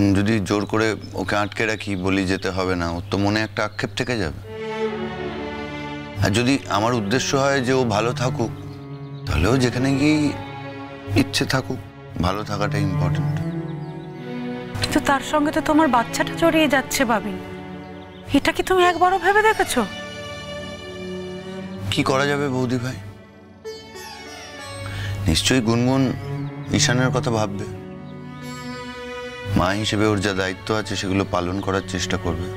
এখন যদি জোর করে ওকে আটকে রাখি, বলি যেতে হবে না, ওর তো মনে একটা আক্ষেপ থেকে যাবে। আর যদি আমার উদ্দেশ্য হয় যে ও ভালো থাকুক, তাহলেও যেখানে গিয়ে ইচ্ছে থাকুক, ভালো থাকাটা ইম্পর্টেন্ট। কিন্তু তার সঙ্গে তো তোমার বাচ্চাটা জড়িয়ে যাচ্ছে ভাবি, এটা কি তুমি একবারও ভেবে দেখেছো? কি করা যাবে বৌদি ভাই? নিশ্চয়ই গুনগুন ঈশানের কথা ভাববে, মা হিসেবে ওর যা দায়িত্ব আছে সেগুলো পালন করার চেষ্টা করবে।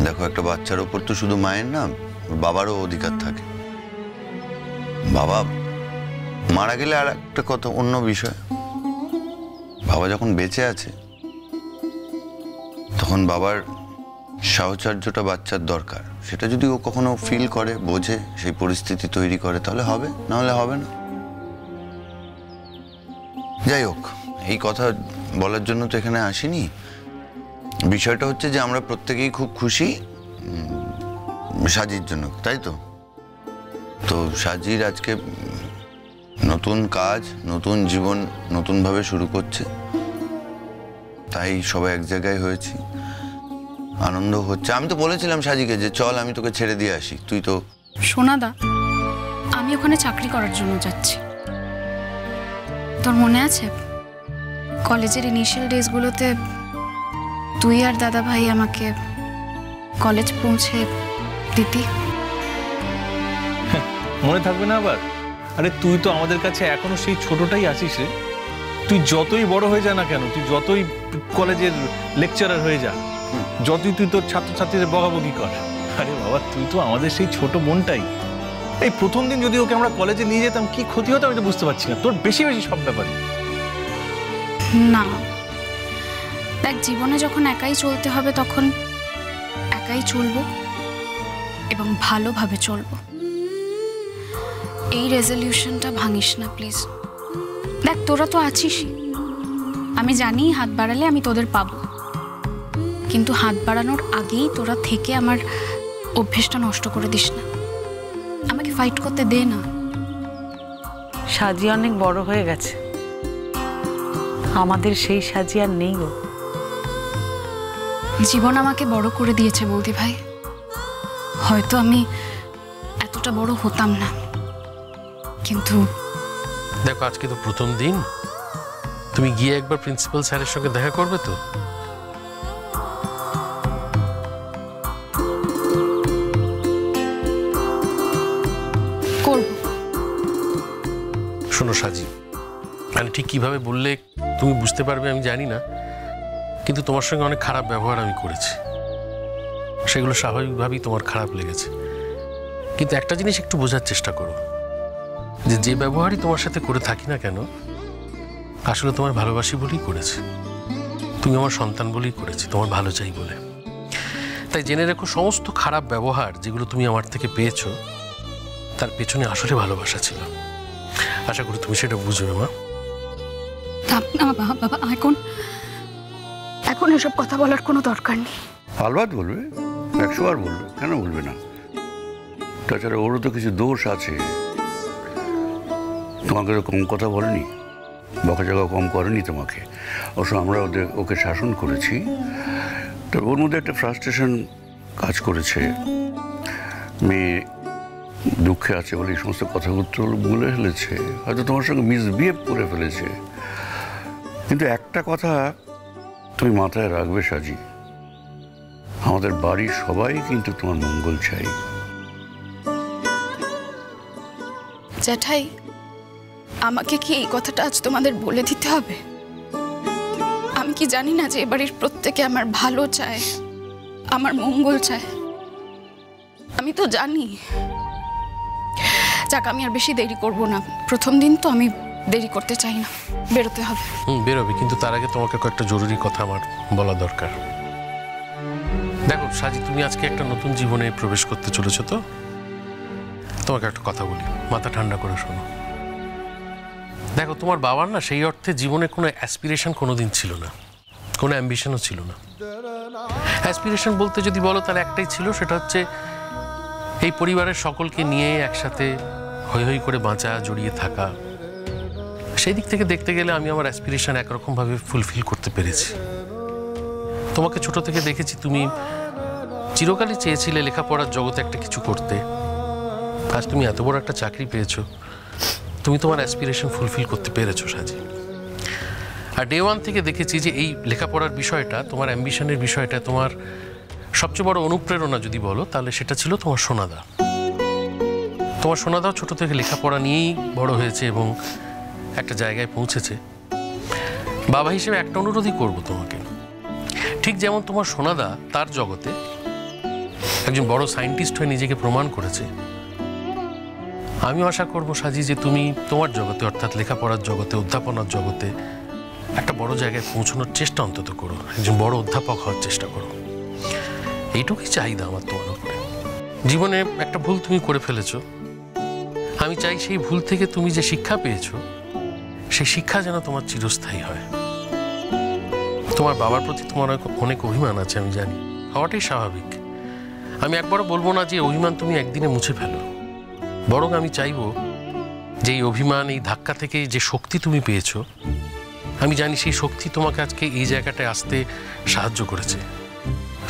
দেখো, একটা বাচ্চার ওপর তো শুধু মায়ের না, ওর বাবারও অধিকার থাকে। বাবা মারা গেলে আর একটা কথা, অন্য বিষয়। বাবা যখন বেঁচে আছে তখন বাবার সাহচর্যটা বাচ্চার দরকার। সেটা যদি ও কখনো ফিল করে, বোঝে, সেই পরিস্থিতি তৈরি করে, তাহলে হবে, না হলে হবে না। যাই হোক, এই কথা বলার জন্য তো এখানে আসিনি। বিষয়টা হচ্ছে যে আমরা প্রত্যেকেই খুব খুশি সাজির জন্য, তাই তো? তো সাজির আজকে নতুন কাজ, নতুন জীবন নতুনভাবে শুরু করছে, তাই সবাই এক জায়গায় হয়েছি, আনন্দ হচ্ছে। আমি তো বলেছিলাম সাজিকে যে চল আমি তোকে ছেড়ে দিয়ে আসি, তুই তো। সোনাদা, আমি ওখানে চাকরি করার জন্য যাচ্ছি। তোর মনে আছে কলেজের ইনিশিয়াল ডেজগুলোতে তুই আর দাদা ভাই আমাকে কলেজ পৌঁছে দিতি? মনে থাকবে না আবার? আরে তুই তো আমাদের কাছে এখনো সেই ছোটটাই আছিস রে। তুই যতই বড় হয়ে যা না কেন, তুই যতই কলেজের লেকচারার হয়ে যা, যতই তুই তোর ছাত্রছাত্রীদের বকাবকি কর, আরে বাবা তুই তো আমাদের সেই ছোট বোনটাই। এই প্রথম দিন যদি ওকে আমরা কলেজে নিয়ে যেতাম, কি ক্ষতি হতো আমি তো বুঝতে পারছি না। তোর বেশি বেশি সব ব্যাপারে। না দেখ, জীবনে যখন একাই চলতে হবে তখন একাই চলবো এবং ভালোভাবে চলবো। এই রেজলিউশনটা ভাঙিস না প্লিজ। দেখ, তোরা তো আছিসই, আমি জানি হাত বাড়ালে আমি তোদের পাবো, কিন্তু হাত বাড়ানোর আগেই তোরা থেকে আমার অভ্যেসটা নষ্ট করে দিস না। আমাকে ফাইট করতে দে না। সাজি অনেক বড় হয়ে গেছে, আমাদের সেই সাজি আর নেই গো। জীবন আমাকে বড় করে দিয়েছে বৌদি ভাই, হয়তো আমি এতটা বড় হতাম না, কিন্তু দেখো আজকে তো প্রথম দিন, তুমি গিয়ে একবার প্রিন্সিপাল স্যারের সঙ্গে দেখা করবে তো? করব। শোনো সাজি, মানে ঠিক কিভাবে বললে তুমি বুঝতে পারবে আমি জানি না, কিন্তু তোমার সঙ্গে অনেক খারাপ ব্যবহার আমি করেছি, সেগুলো স্বাভাবিকভাবেই তোমার খারাপ লেগেছে। কিন্তু একটা জিনিস একটু বোঝার চেষ্টা করো, যে ব্যবহারই তোমার সাথে করে থাকি না কেন, আসলে তোমার ভালোবাসি বলেই করেছি, তুমি আমার সন্তান বলেই করেছি, তোমার ভালো চাই বলে। তাই জেনে রেখো, সমস্ত খারাপ ব্যবহার যেগুলো তুমি আমার থেকে পেয়েছো, তার পেছনে আসলে ভালোবাসা ছিল। আশা করি তুমি সেটা বুঝবে মা। বাবা, এখন এসব কথা বলার কোনো দরকার নেই। আলবাত বলবে, 100 বার বলবে, কেন বলবে না? তাছাড়া ওরও তো কিছু দোষ আছে। তোমাকে তো কম কথা বলেনি, বকাঝকা কম করেনি তোমাকে। অবশ্য আমরা ওকে শাসন করেছি, তো ওর মধ্যে একটা ফ্রাস্ট্রেশন কাজ করেছে। মেয়ে দুঃখে আছে বলে এই সমস্ত কথাগুলো বলে ফেলেছে, হয়তো তোমার সঙ্গে মিসবিহেভ করে ফেলেছে। কিন্তু একটা কথা তুমি মাথায় রাখবে সাজি, আমাদের বাড়ির সবাই কিন্তু তোমার মঙ্গল চাই। জ্যাঠাই, আমাকে কি এই কথাটা আজ তোমাদের বলে দিতে হবে? আমি কি জানি না যে এ বাড়ির প্রত্যেকে আমার ভালো চায়, আমার মঙ্গল চায়? আমি তো জানি। যাক, আমি আর বেশি দেরি করব না, প্রথম দিন তো, আমি দেরি করতে চাই না, বেরোতে হবে। বেরোবে, কিন্তু তার আগে তোমাকে কয়েকটা জরুরি কথা আমার বলা দরকার। দেখো সাজি, তুমি আজকে একটা নতুন জীবনে প্রবেশ করতে চলেছো, তো তোমাকে একটা কথা বলি, মাথা ঠান্ডা করে শোনো। দেখো, তোমার বাবার না সেই অর্থে জীবনে কোনো অ্যাসপিরেশন কোনোদিন ছিল না, কোনো অ্যাম্বিশনও ছিল না। অ্যাসপিরেশন বলতে যদি বলো তাহলে একটাই ছিল, সেটা হচ্ছে এই পরিবারের সকলকে নিয়ে একসাথে হৈ হৈ করে বাঁচা, জড়িয়ে থাকা, সেই দিক থেকে দেখতে গেলে আমি আমার অ্যাসপিরেশন একরকমভাবে ফুলফিল করতে পেরেছি। তোমাকে ছোট থেকে দেখেছি, তুমি চিরকালই চেয়েছিলে লেখাপড়ার জগতে একটা কিছু করতে। আজ তুমি এত বড় একটা চাকরি পেয়েছো, তুমি তোমার অ্যাসপিরেশন ফুলফিল করতে পেরেছো সাজি। আর ডে ওয়ান থেকে দেখেছি যে এই লেখাপড়ার বিষয়টা, তোমার অ্যাম্বিশনের বিষয়টা, তোমার সবচেয়ে বড় অনুপ্রেরণা যদি বলো তাহলে সেটা ছিল তোমার সোনাদা। তোমার সোনাদাও ছোট থেকে লেখাপড়া নিয়েই বড় হয়েছে এবং একটা জায়গায় পৌঁছেছে। বাবা হিসেবে একটা অনুরোধই করব তোমাকে, ঠিক যেমন তোমার সোনাদা তার জগতে একজন বড় সায়েন্টিস্ট হয়ে নিজেকে প্রমাণ করেছে, আমি আশা করব সাজি যে তুমি তোমার জগতে অর্থাৎ লেখাপড়ার জগতে, অধ্যাপনার জগতে একটা বড় জায়গায় পৌঁছানোর চেষ্টা অন্তত করো, একজন বড় অধ্যাপক হওয়ার চেষ্টা করো। এইটুকুই চাহিদা আমার তোমার উপরে। জীবনে একটা ভুল তুমি করে ফেলেছো, আমি চাই সেই ভুল থেকে তুমি যে শিক্ষা পেয়েছো সেই শিক্ষা যেন তোমার চিরস্থায়ী হয়। তোমার বাবার প্রতি তোমার অনেক অভিমান আছে, আমি জানি, হওয়াটাই স্বাভাবিক। আমি একবারও বলবো না যে অভিমান তুমি একদিনে মুছে ফেলো, বরং আমি চাইবো যে এই অভিমান, এই ধাক্কা থেকে যে শক্তি তুমি পেয়েছো, আমি জানি সেই শক্তি তোমাকে আজকে এই জায়গাটায় আসতে সাহায্য করেছে।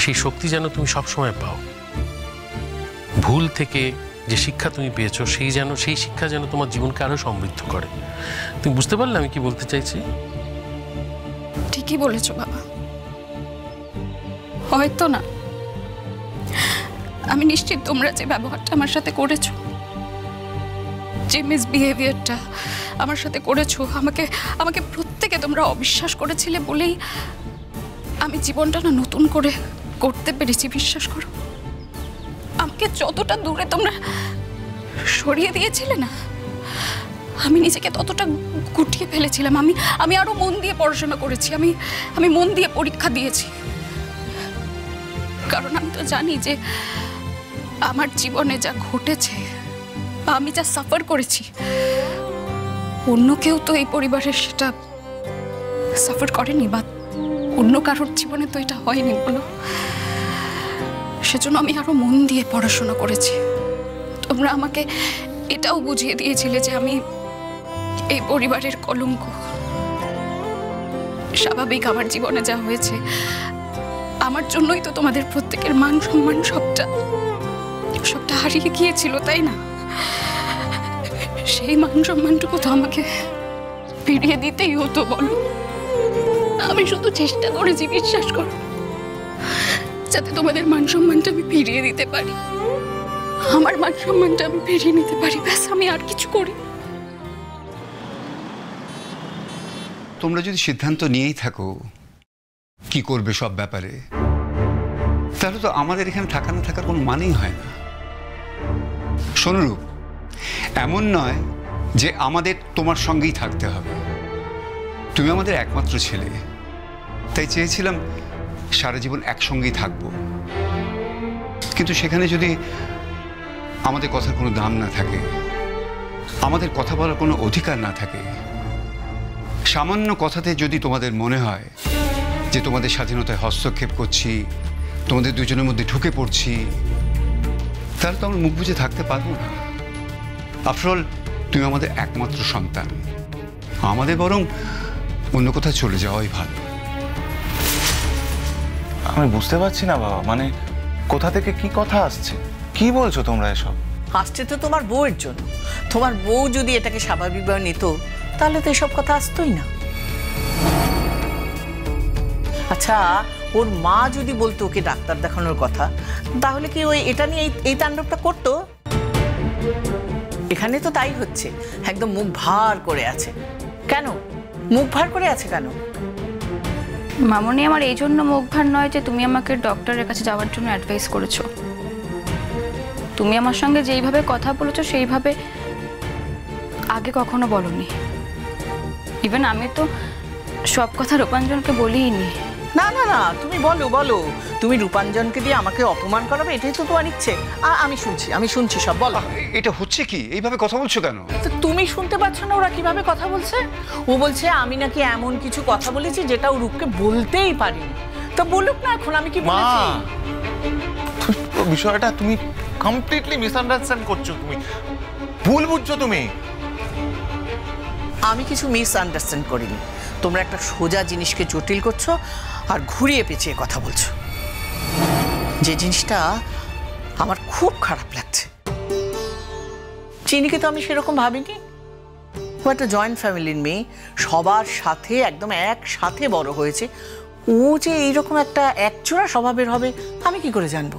সেই শক্তি যেন তুমি সবসময় পাও। ভুল থেকে যে শিক্ষা তুমি পেয়েছো সেই শিক্ষা যেন তোমার জীবনকে আরো সমৃদ্ধ করে। তুমি বুঝতে পারলে আমি কি বলতে চাইছি? ঠিকই বলেছো বাবা। হয়তো না, আমি নিশ্চিত তোমরা যে ব্যবহারটা আমার সাথে করেছো, যে মিসবিহেভিয়ারটা আমার সাথে করেছো, আমাকে প্রত্যেকে তোমরা অবিশ্বাস করেছিলে বলেই আমি জীবনটা না নতুন করে করতে পেরেছি। বিশ্বাস করো, আমাকে যতটা দূরে তোমরা সরিয়ে দিয়েছিলে না, আমি নিজেকে ততটা গুটিয়ে ফেলেছিলাম। আমি আরো মন দিয়ে পড়াশোনা করেছি, আমি মন দিয়ে পরীক্ষা দিয়েছি, কারণ আমি তো জানি যে আমার জীবনে যা ঘটেছে বা আমি যা সাফার করেছি, অন্য কেউ তো এই পরিবারের সেটা সাফার করেনি, বা অন্য কারোর জীবনে তো এটা হয়নি বলো। সেজন্য আমি আরো মন দিয়ে পড়াশোনা করেছি। তোমরা আমাকে এটাও বুঝিয়ে দিয়েছিলে যে আমি এই পরিবারের কলঙ্ক। স্বাভাবিক, আমার জীবনে যা হয়েছে আমার জন্যই তো তোমাদের প্রত্যেকের মান সম্মান সবটা হারিয়ে গিয়েছিল, তাই না? সেই মান সম্মানটুকু তো আমাকে ফিরিয়ে দিতেই হতো বলো। আমি শুধু চেষ্টা করেছি, বিশ্বাস করো, যাতে তোমাদের মান সম্মানটা আমি ফিরিয়ে দিতে পারি, আমার মান সম্মানটা আমি ফিরিয়ে নিতে পারি, ব্যাস। আমি আর কিছু করি। তোমরা যদি সিদ্ধান্ত নিয়েই থাকো কি করবে সব ব্যাপারে, তাহলে তো আমাদের এখানে থাকা না থাকার কোনো মানেই হয় না। সোনুরূপ, এমন নয় যে আমাদের তোমার সঙ্গেই থাকতে হবে। তুমি আমাদের একমাত্র ছেলে, তাই চেয়েছিলাম সারা জীবন একসঙ্গেই থাকবো। কিন্তু সেখানে যদি আমাদের কথার কোনো দাম না থাকে, আমাদের কথা বলার কোনো অধিকার না থাকে, সামান্য কথাতে যদি তোমাদের মনে হয় যে তোমাদের স্বাধীনতায় হস্তক্ষেপ করছি, তোমাদের দুজনের মধ্যে ঢুকে পড়ছি, তাহলে তো আমরা মুখ বুজে থাকতে পারবো না। আফটার অল তুমি আমাদের একমাত্র সন্তান, আমাদের বরং অন্য কোথাও চলে যাওয়াই ভালো। আমি বুঝতে পারছি না বাবা, মানে কোথা থেকে কি কথা আসছে, কি বলছো তোমরা এসব? আসছে তো তোমার বউয়ের জন্য। তোমার বউ যদি এটাকে স্বাভাবিকভাবে নিত তাহলে তো এসব কথা আসতোই না। আচ্ছা, ওর মা যদি বলতো ওকে ডাক্তার দেখানোর কথা, তাহলে কি ওই এটা নিয়ে এই তাণ্ডবটা করতো? এখানে তো তাই হচ্ছে, একদম মুখ ভার করে আছে। কেন মুখ ভার করে আছে কেন? মামনি, আমার এই জন্য মুখ ভার নয় যে তুমি আমাকে ডক্টরের কাছে যাওয়ার জন্য অ্যাডভাইস করেছো। তুমি আমার সঙ্গে যেইভাবে কথা বলেছো সেইভাবে আগে কখনো বলনি। ইভেন আমি তো সব কথা রূপাঞ্জনকে বলিনি। না না না, তুমি বলো বলো, তুমি রূপাঞ্জনকে দিয়ে আমাকে অপমান করাবে, এটাই তো তোমার ইচ্ছে। আমি শুনছি সব, বলো। এটা হচ্ছে কি? এইভাবে কথা বলছো কেন? তো তুমি শুনতে পাচ্ছ না ওরা কিভাবে কথা বলছে? ও বলছে আমি নাকি এমন কিছু কথা বলেছি যেটা ও রূপকে বলতেই পারিনি। তো বলুক না এখন আমি কি বলেছি। বিষয়টা তুমি কমপ্লিটলি মিসআন্ডারস্ট্যান্ড করছো, তুমি ভুল বুঝছো। তুমি আমি কিছু মিসআন্ডারস্ট্যান্ড করিনি। তোমরা একটা সোজা জিনিসকে জটিল করছো আর ঘুরিয়ে পেঁচিয়ে কথা বলছো, যে জিনিসটা আমার খুব খারাপ লাগছে। চিনিকে তো আমি সেরকম ভাবিনি। ও একটা জয়েন্ট ফ্যামিলির মেয়ে, সবার সাথে একদম একসাথে বড় হয়েছে। ও যে এইরকম একটা একচোড়া স্বভাবের হবে আমি কি করে জানবো?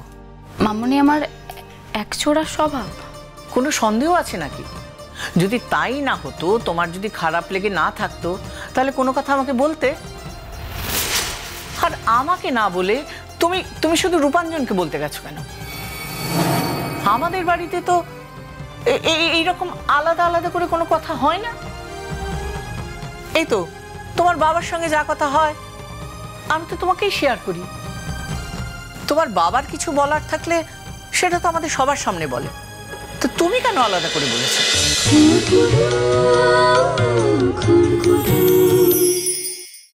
মামনি আমার একচোড়া স্বভাব? কোনো সন্দেহ আছে নাকি? যদি তাই না হতো, তোমার যদি খারাপ লেগে না থাকতো, তাহলে কোনো কথা আমাকে বলতে। আর আমাকে না বলে তুমি তুমি শুধু রূপাঞ্জনকে বলতে গেছো কেন? আমাদের বাড়িতে তো এইরকম আলাদা আলাদা করে কোনো কথা হয় না। এই তো তোমার বাবার সঙ্গে যা কথা হয় আমি তো তোমাকেই শেয়ার করি। তোমার বাবার কিছু বলার থাকলে সেটা তো আমাদের সবার সামনে বলে, তো তুমি কেন আলাদা করে বলেছো?